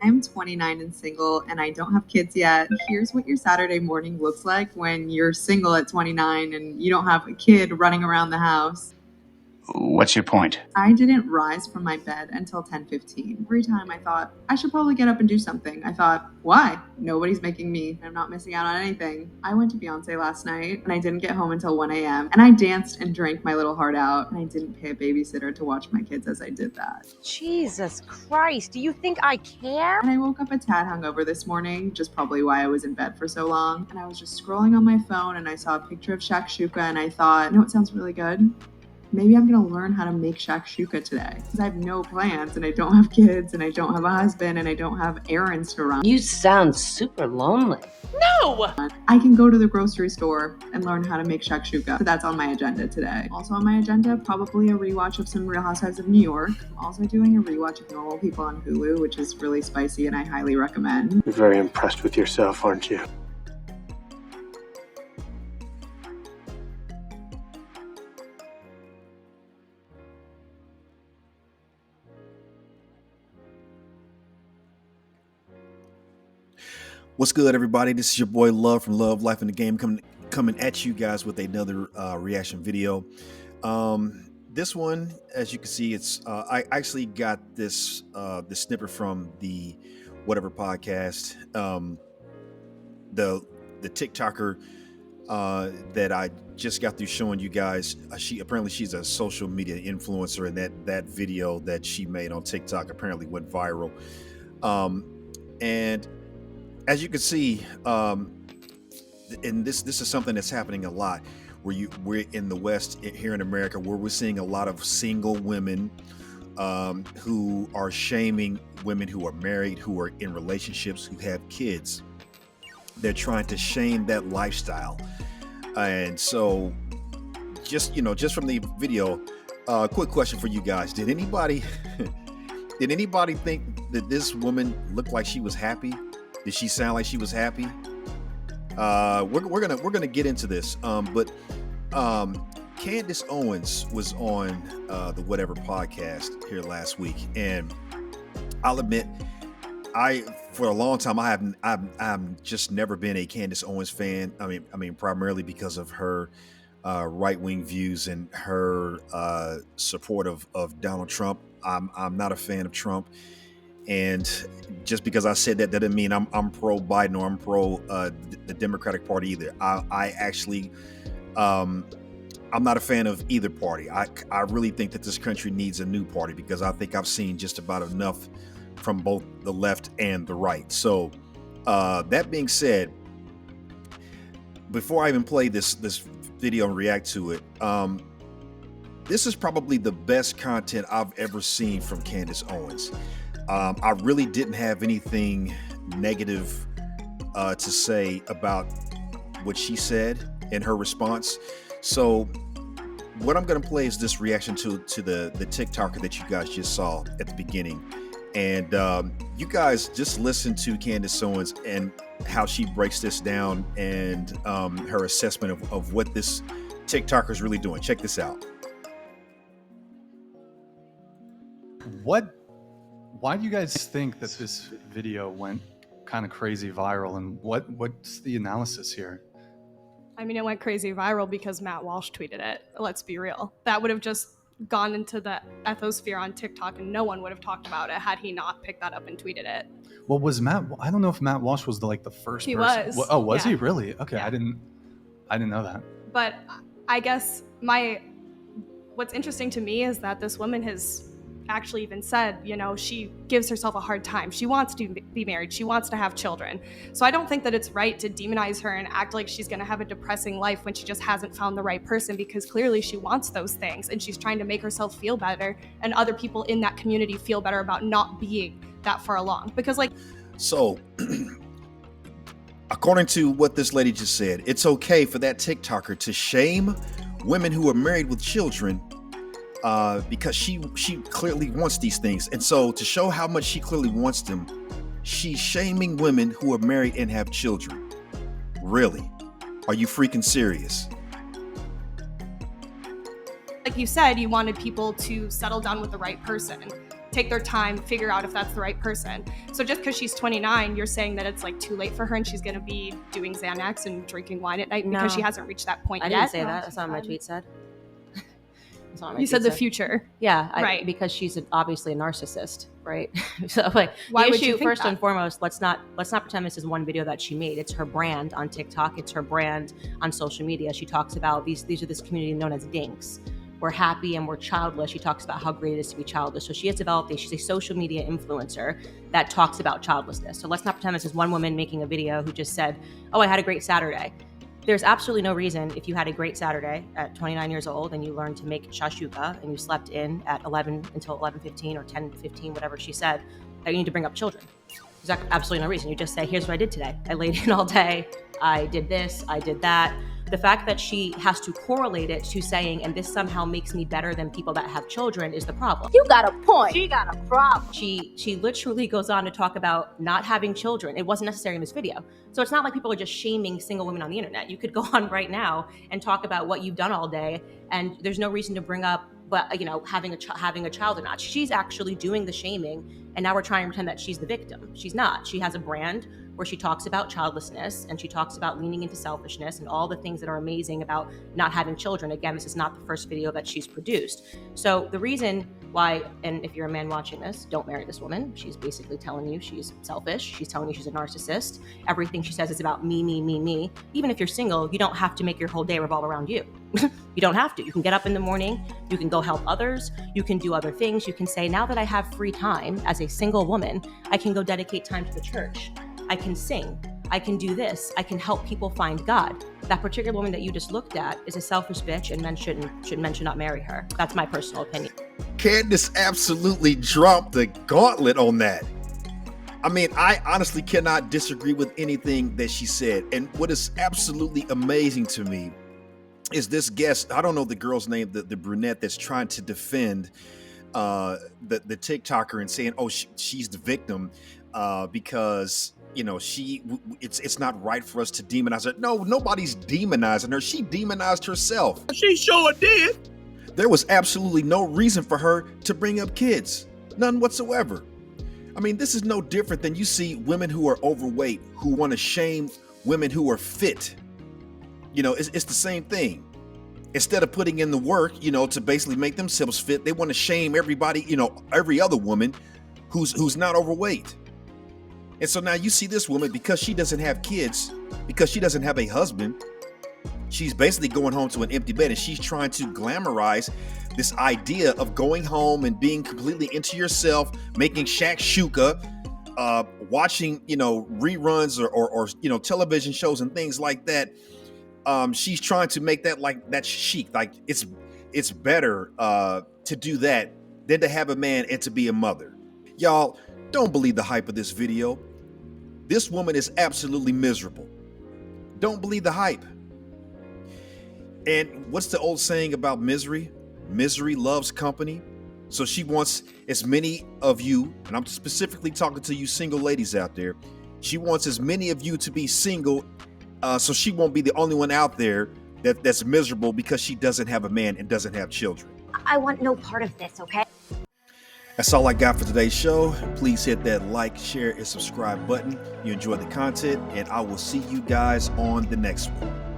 I'm 29 and single, and I don't have kids yet. Here's what your Saturday morning looks like when you're single at 29 and you don't have a kid running around the house. What's your point? I didn't rise from my bed until 10:15. Every time I thought, I should probably get up and do something. I thought, why? Nobody's making me. I'm not missing out on anything. I went to Beyonce last night, and I didn't get home until 1 a.m. And I danced and drank my little heart out, and I didn't pay a babysitter to watch my kids as I did that. Jesus Christ, do you think I care? And I woke up a tad hungover this morning, just probably why I was in bed for so long. And I was just scrolling on my phone, and I saw a picture of shakshuka, and I thought, it sounds really good. Maybe I'm gonna learn how to make shakshuka today, because I have no plans, and I don't have kids, and I don't have a husband, and I don't have errands to run. You sound super lonely. No! I can go to the grocery store and learn how to make shakshuka. So that's on my agenda today. Also on my agenda, probably a rewatch of some Real Housewives of New York. I'm also doing a rewatch of Normal People on Hulu, which is really spicy and I highly recommend. You're very impressed with yourself, aren't you? What's good, everybody? This is your boy Love from Love Life in the Game coming at you guys with another reaction video. This one, as you can see, it's I actually got this snippet from the whatever podcast, the TikToker that I just got through showing you guys. She's a social media influencer, and that video that she made on TikTok apparently went viral. And as you can see, and this is something that's happening a lot, we're in the West here in America, where we're seeing a lot of single women who are shaming women who are married, who are in relationships, who have kids. They're trying to shame that lifestyle. And so just from the video, quick question for you guys. Did anybody think that this woman looked like she was happy? Did she sound like she was happy? We're gonna get into this. But Candace Owens was on the whatever podcast here last week, and I'll admit, for a long time I've just never been a Candace Owens fan. I mean primarily because of her right-wing views and her support of Donald Trump. I'm not a fan of Trump. And just because I said that doesn't mean I'm pro Biden or I'm pro the Democratic Party either. I actually, I'm not a fan of either party. I really think that this country needs a new party, because I think I've seen just about enough from both the left and the right. So that being said, before I even play this video and react to it, this is probably the best content I've ever seen from Candace Owens. I really didn't have anything negative to say about what she said in her response. So what I'm going to play is this reaction to the TikToker that you guys just saw at the beginning. And you guys just listen to Candace Owens and how she breaks this down, and her assessment of what this TikToker is really doing. Check this out. Why do you guys think that this video went kind of crazy viral, and what's the analysis here? I mean, it went crazy viral because Matt Walsh tweeted it. Let's be real. That would have just gone into the ethosphere on TikTok, and no one would have talked about it had he not picked that up and tweeted it. Well, I don't know if Matt Walsh was the first he person. Was. Oh, was yeah. he really? Okay, Yeah. I didn't know that. But I guess what's interesting to me is that this woman has actually even said, she gives herself a hard time. She wants to be married. She wants to have children. So I don't think that it's right to demonize her and act like she's going to have a depressing life when she just hasn't found the right person, because clearly she wants those things, and she's trying to make herself feel better and other people in that community feel better about not being that far along. Because So according to what this lady just said, it's okay for that TikToker to shame women who are married with children, because she clearly wants these things. And so to show how much she clearly wants them, she's shaming women who are married and have children. Really? Are you freaking serious? like you said, you wanted people to settle down with the right person. take their time, figure out if that's the right person. So just because she's 29, you're saying that it's like too late for her and she's going to be doing Xanax and drinking wine at night because she hasn't reached that point I yet? didn't say that. That's not what my tweet said. That's not what my You tweet said the future. Yeah, Right. Because she's obviously a narcissist, right? So like, Why the would you issue, think first that? and foremost, let's not pretend this is one video that she made. It's her brand on TikTok. It's her brand on social media. She talks about these are this community known as dinks. We're happy and we're childless. She talks about how great it is to be childless. So she has developed she's a social media influencer that talks about childlessness. So let's not pretend this is one woman making a video who just said, oh, I had a great Saturday. There's absolutely no reason, if you had a great Saturday at 29 years old and you learned to make shashuka and you slept in at 11 until 11:15 or 10:15, whatever she said, that you need to bring up children. There's absolutely no reason. You just say, here's what I did today. I laid in all day. I did this. I did that. The fact that she has to correlate it to saying, and this somehow makes me better than people that have children, is the problem. You got a point. She got a problem. She literally goes on to talk about not having children. It wasn't necessary in this video. So it's not like people are just shaming single women on the internet. You could go on right now and talk about what you've done all day, and there's no reason to bring up, but having a child or not. She's actually doing the shaming, and now we're trying to pretend that she's the victim. She's not. She has a brand where she talks about childlessness and she talks about leaning into selfishness and all the things that are amazing about not having children. Again, this is not the first video that she's produced. So the reason why, and if you're a man watching this, don't marry this woman. She's basically telling you she's selfish. She's telling you she's a narcissist. Everything she says is about me, me, me, me. Even if you're single, you don't have to make your whole day revolve around you. You don't have to. You can get up in the morning, you can go help others, you can do other things. You can say, now that I have free time as a single woman, I can go dedicate time to the church. I can sing, I can do this, I can help people find God. That particular woman that you just looked at is a selfish bitch, and men should not marry her. That's my personal opinion. Candace absolutely dropped the gauntlet on that. I mean, I honestly cannot disagree with anything that she said. And what is absolutely amazing to me is this guest, I don't know the girl's name, the brunette that's trying to defend the TikToker and saying, oh, she's the victim because it's not right for us to demonize her. No, nobody's demonizing her. She demonized herself. She sure did. There was absolutely no reason for her to bring up kids. None whatsoever. I mean, this is no different than you see women who are overweight who want to shame women who are fit. It's the same thing. Instead of putting in the work, to basically make themselves fit, they want to shame everybody, every other woman who's not overweight. And so now you see this woman, because she doesn't have kids, because she doesn't have a husband, she's basically going home to an empty bed, and she's trying to glamorize this idea of going home and being completely into yourself, making shakshuka, watching, reruns or television shows and things like that. She's trying to make that like that chic, like it's better to do that than to have a man and to be a mother. Y'all, don't believe the hype of this video. This woman is absolutely miserable. Don't believe the hype. And what's the old saying about misery? Misery loves company. So she wants as many of you, and I'm specifically talking to you single ladies out there, she wants as many of you to be single so she won't be the only one out there that's miserable because she doesn't have a man and doesn't have children. I want no part of this, okay? That's all I got for today's show. Please hit that like, share, and subscribe button. You enjoyed the content, and I will see you guys on the next one.